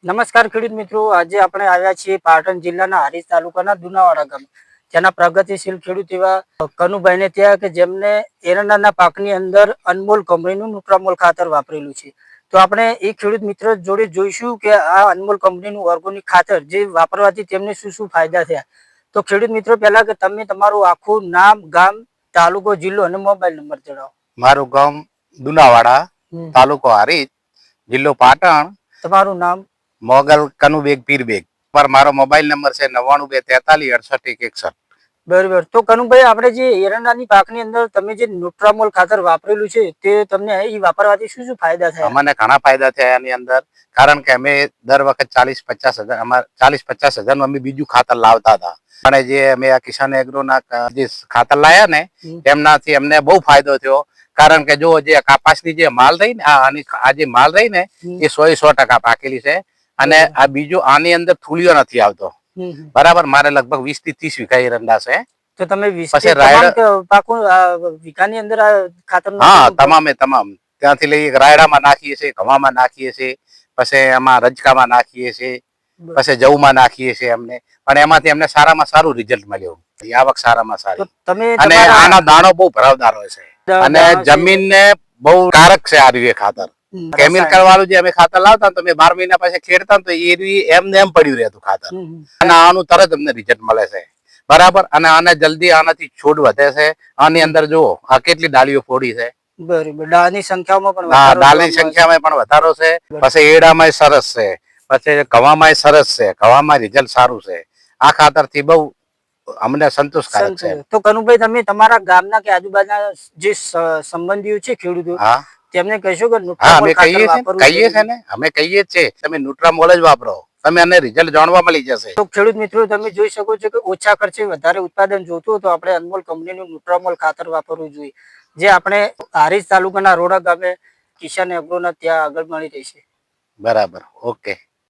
નમસ્કાર ખેડૂત મિત્રો, આજે આપણે આવ્યા છીએ પાટણ જિલ્લાના હારીજ તાલુકાના દુનાવાડા ગામ, જેના પ્રગતિશીલ ખેડૂત એવા કનુભાઈને ત્યાં કે જેમને એરંડાના પાકની અંદર અનમોલ કંપનીનું ન્યુટ્રામોલ ખાતર વાપરેલું છે. તો આપણે એ ખેડૂત મિત્ર જોડે જોઈશું કે આ અનમોલ કંપનીનું ઓર્ગોનિક ખાતર જે વાપરવાથી તેમને શું શું ફાયદા થયા. તો ખેડૂત મિત્રો, પહેલા કે તમે તમારું આખું નામ, ગામ, તાલુકો, જિલ્લો અને મોબાઈલ નંબર જણાવો. મારું ગામ દુનાવાડા, તાલુકો હારીજ, જિલ્લો પાટણ. તમારું નામ? મોગલ કનુબેગ પીરબેગ. પર મારો મોબાઈલ નંબર છે 9243 68 61. બરોબર. તો કનુભાઈ, આપણે જે એરંડાની પાકની અંદર તમે જે ન્યુટ્રામોલ ખાતર વાપરેલું છે તે તમને એ વાપરવાથી શું શું ફાયદા થયા? અમને ઘણા ફાયદા થયા એની અંદર, કારણ કે અમે દર વખત 40-50 હજાર, અમારે 40-50 હજાર અમે બીજું ખાતર લાવતા હતા. અને જે અમે આ કિસાન એગ્રોના જે ખાતર લાયા ને એમનાથી અમને બહુ ફાયદો થયો. કારણ કે જો જે કપાસની જે માલ રહી ને આ જે માલ રહી ને એ 100% પાકેલી છે. અને આ બીજું આની અંદર થૂલિયો નથી આવતો. બરાબર. મારે લગભગ 20 થી 30 વીઘા એરંડા છે. તો તમે 20 પાકો વીઘાની અંદર આ ખાતર? હા, તમામ ત્યાંથી લઈ રાયડામાં નાખીએ છીએ, ઘઉંમાં નાખીએ છીએ, પછી એમાં રજકામાં નાખીએ છીએ, પછી જવમાં નાખીએ છીએ અમને. પણ એમાંથી અમને સારામાં સારું રિઝલ્ટ મળ્યું. આવક સારામાં સારી. અને આના દાણો બહુ ભરાવદાર હોય છે અને જમીનને બહુ કારક છે આ રીતે ખાતર. કેમિકલ વાળું જે અમે ખાતર લાવતા તો 12 મહિના પછી ખેડતા તો એમને એમ પડ્યું રહેતું ખાતર. અને આનું તરત અમને રિઝલ્ટ મળે છે. બરાબર. અને આને જલ્દી આનાથી છોડ વધે છે. આની અંદર જુઓ આ કેટલી ડાળીઓ ફોડી છે. બરોબર. ડાળની સંખ્યામાં પણ ડાળની સંખ્યામાં પણ વધારો છે. પછી એડામાં સરસ છે, પછી ઘવામાં સરસ છે, ઘવામાં રિઝલ્ટ સારું છે. આ ખાતર થી બહુ અમને સંતોષકારક છે. તો કનુભાઈ, તમે તમારા ગામના કે આજુબાજુના જે સંબંધીઓ છે ખેડૂતો, તેમને કહેશો કે અમે કહીએ છે ને, અમે કહીએ છીએ તમે ન્યુટ્રામોલ જ વાપરો, તમે આને રિઝલ્ટ જાણવા મળી જશે. તો ખેડૂત મિત્રો, તમે જોઈ શકો છો કે ઓછા ખર્ચે વધારે ઉત્પાદન જોતું હોય તો આપણે અનમોલ કંપનીનું ન્યુટ્રામોલ ખાતર વાપરવું જોઈએ, જે આપણે હારીજ તાલુકાના રોડા ગામે કિસાન એગ્રોના ત્યાં આગળ મળી રહેશે. બરાબર. ઓકે.